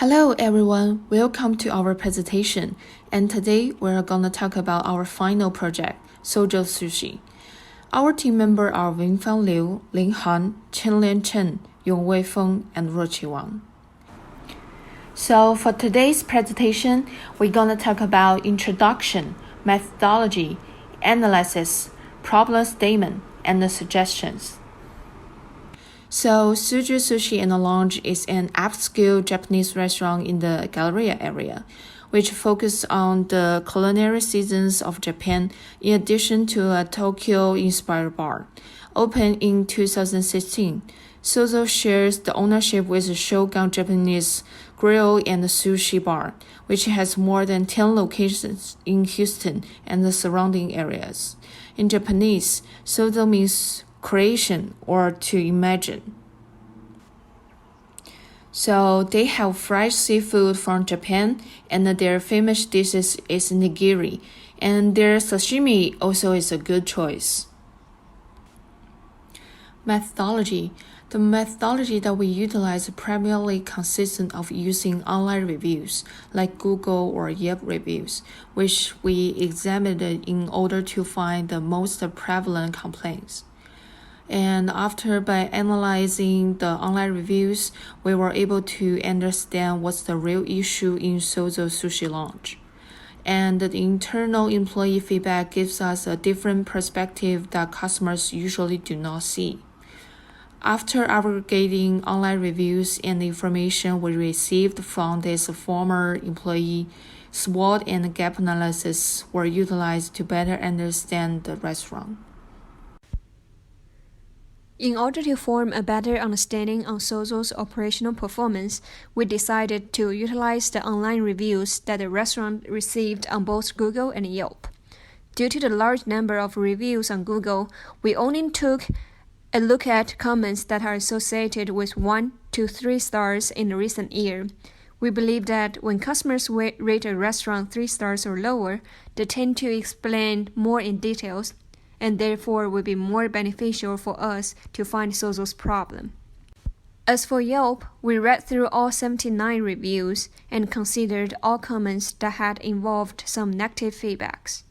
Hello everyone, welcome to our presentation. And today we're gonna talk about our final project, Sojo Sushi. Our team members are Feng Liu, Ling Han, Chen, Feng, and Wang. So for today's presentation, we're gonna talk about introduction, methodology, analysis, problem statement, and the suggestions. So, Sojo Sushi and Lounge is an upscale Japanese restaurant in the Galleria area, which focuses on the culinary seasons of Japan in addition to a Tokyo-inspired bar. Opened in 2016, Sozo shares the ownership with Shogun Japanese Grill and Sushi Bar, which has more than 10 locations in Houston and the surrounding areas. In Japanese, Sozo means creation or to imagine. So they have fresh seafood from Japan, and their famous dishes is nigiri, and their sashimi also is a good choice. Methodology. The methodology that we utilize primarily consists of using online reviews like Google or Yelp reviews, which we examined in order to find the most prevalent complaints. And by analyzing the online reviews, we were able to understand what's the real issue in Sozo Sushi Lounge. And the internal employee feedback gives us a different perspective that customers usually do not see. After aggregating online reviews and the information we received from this former employee, SWOT and gap analysis were utilized to better understand the restaurant. In order to form a better understanding on Sozo's operational performance, we decided to utilize the online reviews that the restaurant received on both Google and Yelp. Due to the large number of reviews on Google, we only took a look at comments that are associated with 1 to 3 stars in the recent year. We believe that when customers rate a restaurant 3 stars or lower, they tend to explain more in details, and therefore will be more beneficial for us to find Sozo's problem. As for Yelp, we read through all 79 reviews and considered all comments that had involved some negative feedbacks.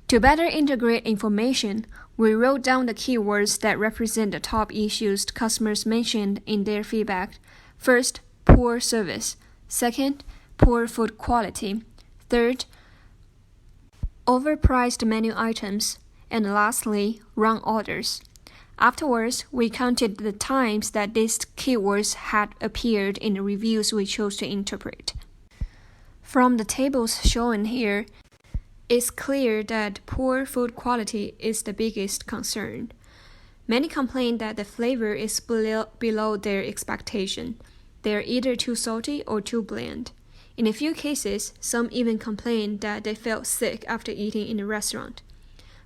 To better integrate information, we wrote down the keywords that represent the top issues customers mentioned in their feedback. First, poor service. Second, poor food quality. Third, overpriced menu items. And lastly, wrong orders. Afterwards, we counted the times that these keywords had appeared in the reviews we chose to interpret. From the tables shown here, it's clear that poor food quality is the biggest concern. Many complain that the flavor is below their expectation. They are either too salty or too bland. In a few cases, some even complained that they felt sick after eating in the restaurant.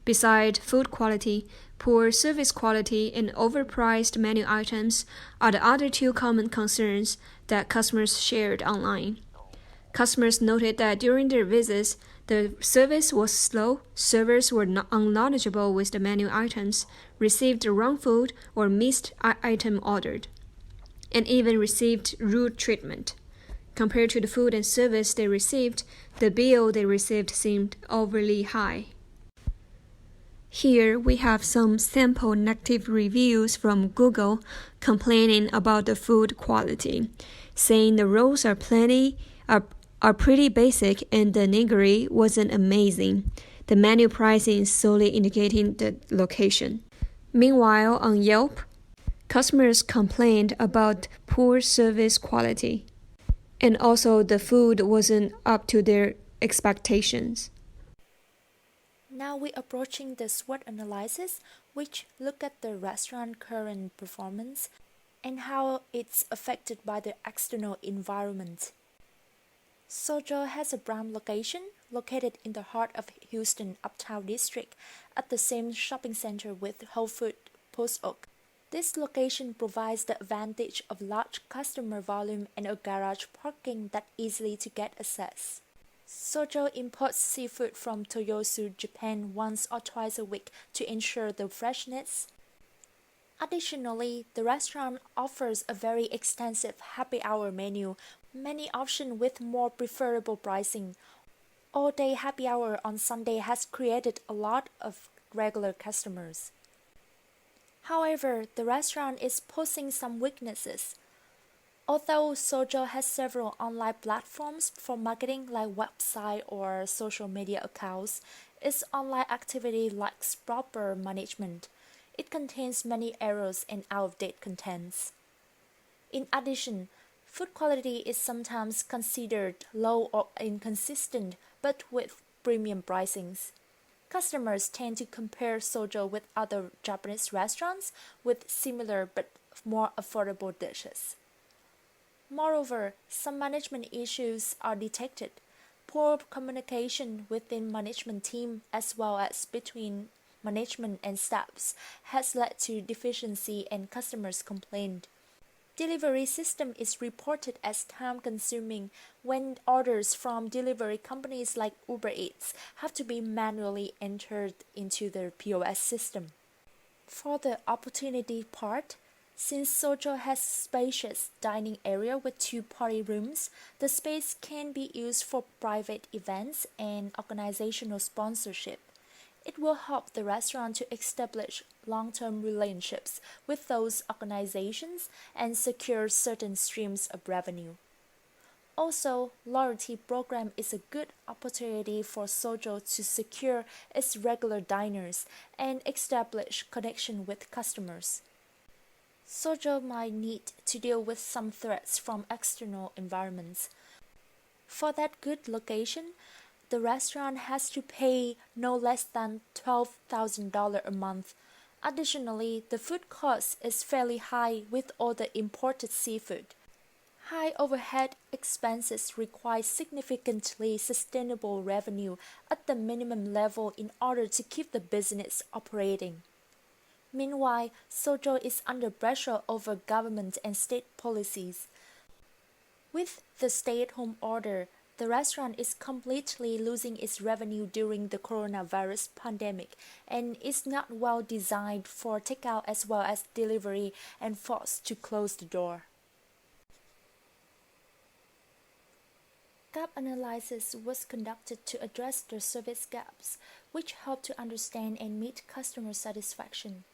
Besides food quality, poor service quality and overpriced menu items are the other two common concerns that customers shared online. Customers noted that during their visits, the service was slow, servers were unknowledgeable with the menu items, received the wrong food or missed item ordered, and even received rude treatment. Compared to the food and service they received, the bill they received seemed overly high. Here we have some sample negative reviews from Google complaining about the food quality, saying the rolls are pretty basic and the nigiri wasn't amazing. The menu pricing is solely indicating the location. Meanwhile, on Yelp, customers complained about poor service quality, and also the food wasn't up to their expectations. Now we're approaching the SWOT analysis, which look at the restaurant's current performance and how it's affected by the external environment. Sojo has a prime location located in the heart of Houston Uptown District at the same shopping center with Whole Foods Post Oak. This location provides the advantage of large customer volume and a garage parking that easily to get access. Sojo imports seafood from Toyosu, Japan once or twice a week to ensure the freshness. Additionally, the restaurant offers a very extensive happy hour menu, many options with more preferable pricing. All-day happy hour on Sunday has created a lot of regular customers. However, the restaurant is posing some weaknesses. Although Sojo has several online platforms for marketing like website or social media accounts, its online activity lacks proper management. It contains many errors and out-of-date contents. In addition, food quality is sometimes considered low or inconsistent, but with premium pricings. Customers tend to compare Sojo with other Japanese restaurants with similar but more affordable dishes. Moreover, some management issues are detected. Poor communication within management team as well as between management and staffs has led to deficiency and customers' complaint. Delivery system is reported as time-consuming when orders from delivery companies like Uber Eats have to be manually entered into the POS system. For the opportunity part, since Sojo has spacious dining area with 2 party rooms, the space can be used for private events and organizational sponsorship. It will help the restaurant to establish long-term relationships with those organizations and secure certain streams of revenue. Also, loyalty program is a good opportunity for Sojo to secure its regular diners and establish connection with customers. Sojo might need to deal with some threats from external environments. For that good location, the restaurant has to pay no less than $12,000 a month. Additionally, the food cost is fairly high with all the imported seafood. High overhead expenses require significantly sustainable revenue at the minimum level in order to keep the business operating. Meanwhile, Sojo is under pressure over government and state policies. With the stay-at-home order, the restaurant is completely losing its revenue during the coronavirus pandemic and is not well designed for takeout as well as delivery and forced to close the door. Gap analysis was conducted to address the service gaps, which help to understand and meet customer satisfaction.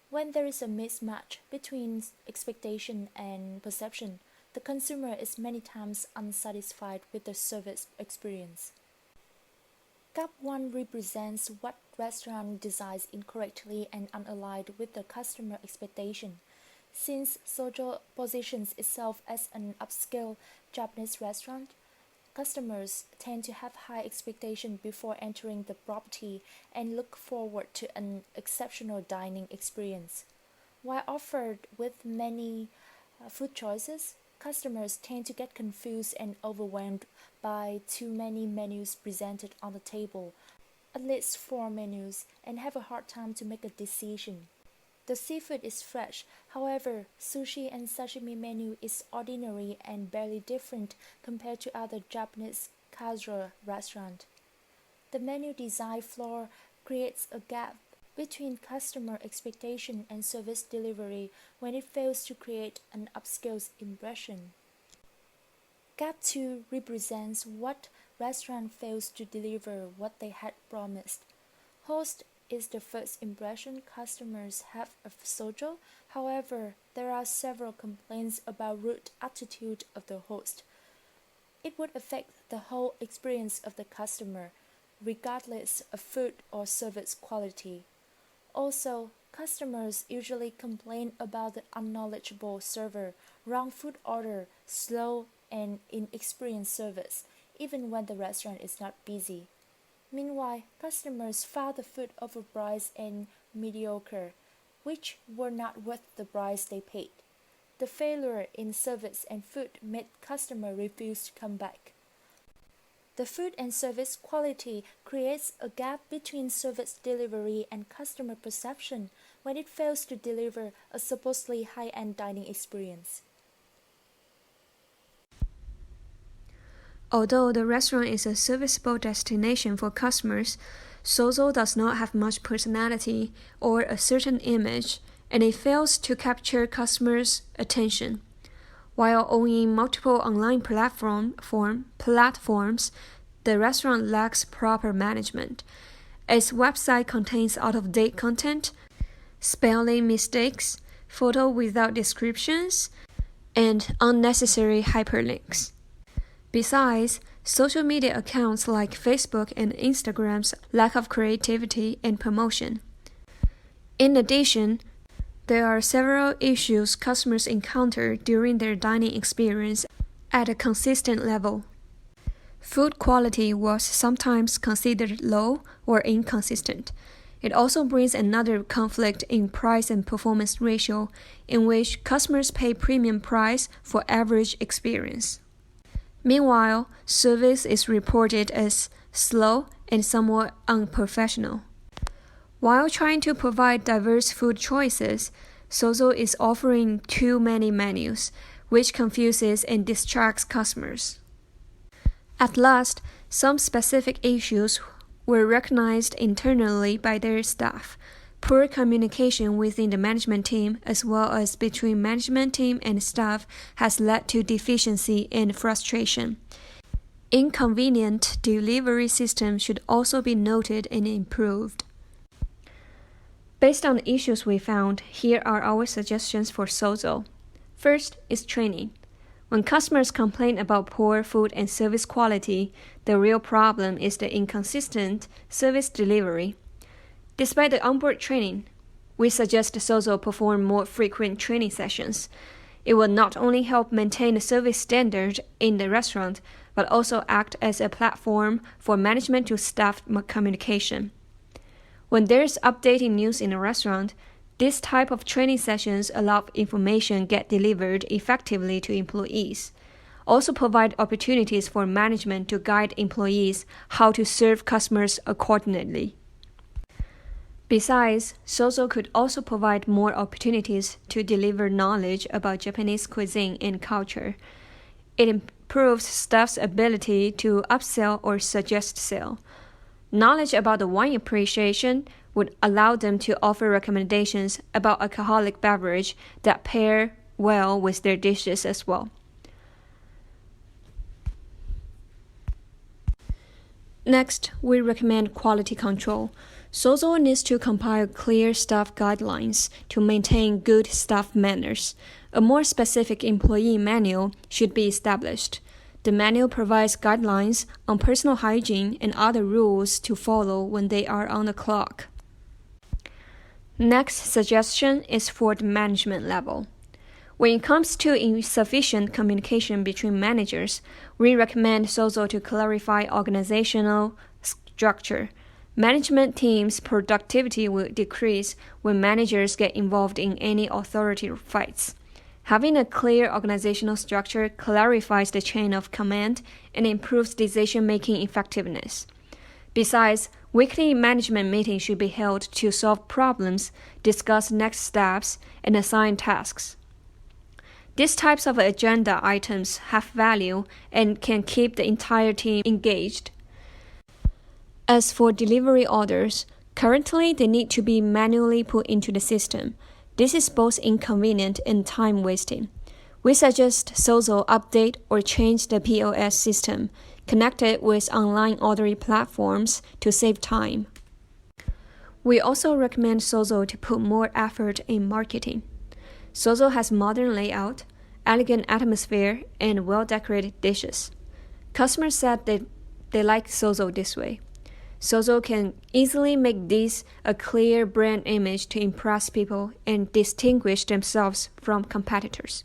When there is a mismatch between expectation and perception, the consumer is many times unsatisfied with the service experience. Gap 1 represents what restaurant designs incorrectly and unaligned with the customer expectation. Since Sojo positions itself as an upscale Japanese restaurant, customers tend to have high expectations before entering the property and look forward to an exceptional dining experience. While offered with many food choices, customers tend to get confused and overwhelmed by too many menus presented on the table, at least 4 menus, and have a hard time to make a decision. The seafood is fresh, however, sushi and sashimi menu is ordinary and barely different compared to other Japanese casual restaurants. The menu design flaw creates a gap between customer expectation and service delivery when it fails to create an upscale impression. Gap 2 represents what restaurant fails to deliver what they had promised. Host is the first impression customers have of Sojo. However, there are several complaints about rude attitude of the host. It would affect the whole experience of the customer, regardless of food or service quality. Also, customers usually complain about the unknowledgeable server, wrong food order, slow and inexperienced service, even when the restaurant is not busy. Meanwhile, customers found the food overpriced and mediocre, which were not worth the price they paid. The failure in service and food made customers refuse to come back. The food and service quality creates a gap between service delivery and customer perception when it fails to deliver a supposedly high-end dining experience. Although the restaurant is a serviceable destination for customers, Sozo does not have much personality or a certain image, and it fails to capture customers' attention. While owning multiple online platforms, the restaurant lacks proper management. Its website contains out-of-date content, spelling mistakes, photos without descriptions, and unnecessary hyperlinks. Besides, social media accounts like Facebook and Instagram's lack of creativity and promotion. In addition, there are several issues customers encounter during their dining experience at a consistent level. Food quality was sometimes considered low or inconsistent. It also brings another conflict in price and performance ratio, in which customers pay premium price for average experience. Meanwhile, service is reported as slow and somewhat unprofessional. While trying to provide diverse food choices, Sozo is offering too many menus, which confuses and distracts customers. At last, some specific issues were recognized internally by their staff. Poor communication within the management team as well as between management team and staff has led to deficiency and frustration. Inconvenient delivery system should also be noted and improved. Based on the issues we found, here are our suggestions for Sozo. First is training. When customers complain about poor food and service quality, the real problem is the inconsistent service delivery. Despite the onboard training, we suggest Sozo perform more frequent training sessions. It will not only help maintain the service standard in the restaurant, but also act as a platform for management to staff communication. When there's updating news in a restaurant, this type of training sessions allow information get delivered effectively to employees. Also provide opportunities for management to guide employees how to serve customers accordingly. Besides, Sozo could also provide more opportunities to deliver knowledge about Japanese cuisine and culture. It improves staff's ability to upsell or suggest sale. Knowledge about the wine appreciation would allow them to offer recommendations about alcoholic beverage that pair well with their dishes as well. Next, we recommend quality control. Sozo needs to compile clear staff guidelines to maintain good staff manners. A more specific employee manual should be established. The manual provides guidelines on personal hygiene and other rules to follow when they are on the clock. Next suggestion is for the management level. When it comes to insufficient communication between managers, we recommend Sozo to clarify organizational structure. Management teams' productivity will decrease when managers get involved in any authority fights. Having a clear organizational structure clarifies the chain of command and improves decision-making effectiveness. Besides, weekly management meetings should be held to solve problems, discuss next steps, and assign tasks. These types of agenda items have value and can keep the entire team engaged. As for delivery orders, currently they need to be manually put into the system. This is both inconvenient and time-wasting. We suggest Sozo update or change the POS system, connect it with online ordering platforms to save time. We also recommend Sozo to put more effort in marketing. Sozo has modern layout, elegant atmosphere, and well-decorated dishes. Customers said that they like Sozo this way. Sozo can easily make this a clear brand image to impress people and distinguish themselves from competitors.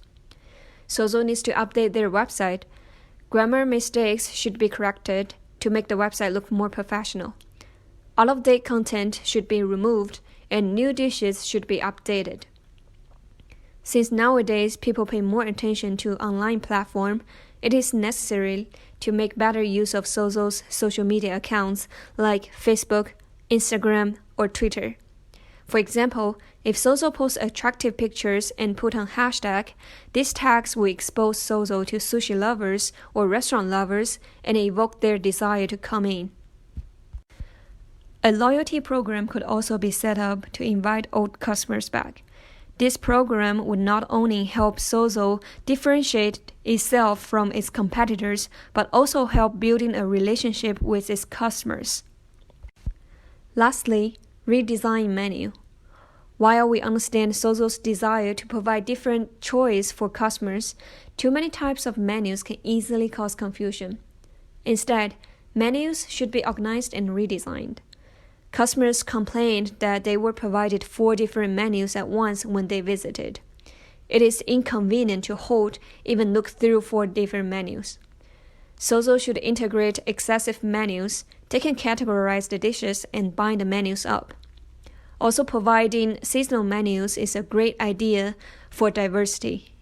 Sozo needs to update their website. Grammar mistakes should be corrected to make the website look more professional. Out-of-date content should be removed and new dishes should be updated. Since nowadays people pay more attention to online platform, it is necessary to make better use of Sozo's social media accounts like Facebook, Instagram, or Twitter. For example, if Sozo posts attractive pictures and put on hashtag, these tags will expose Sozo to sushi lovers or restaurant lovers and evoke their desire to come in. A loyalty program could also be set up to invite old customers back. This program would not only help Sozo differentiate itself from its competitors, but also help building a relationship with its customers. Lastly, redesign menu. While we understand Sozo's desire to provide different choice for customers, too many types of menus can easily cause confusion. Instead, menus should be organized and redesigned. Customers complained that they were provided 4 different menus at once when they visited. It is inconvenient to hold, even look through 4 different menus. Sozo should integrate excessive menus. They can categorize the dishes and bind the menus up. Also, providing seasonal menus is a great idea for diversity.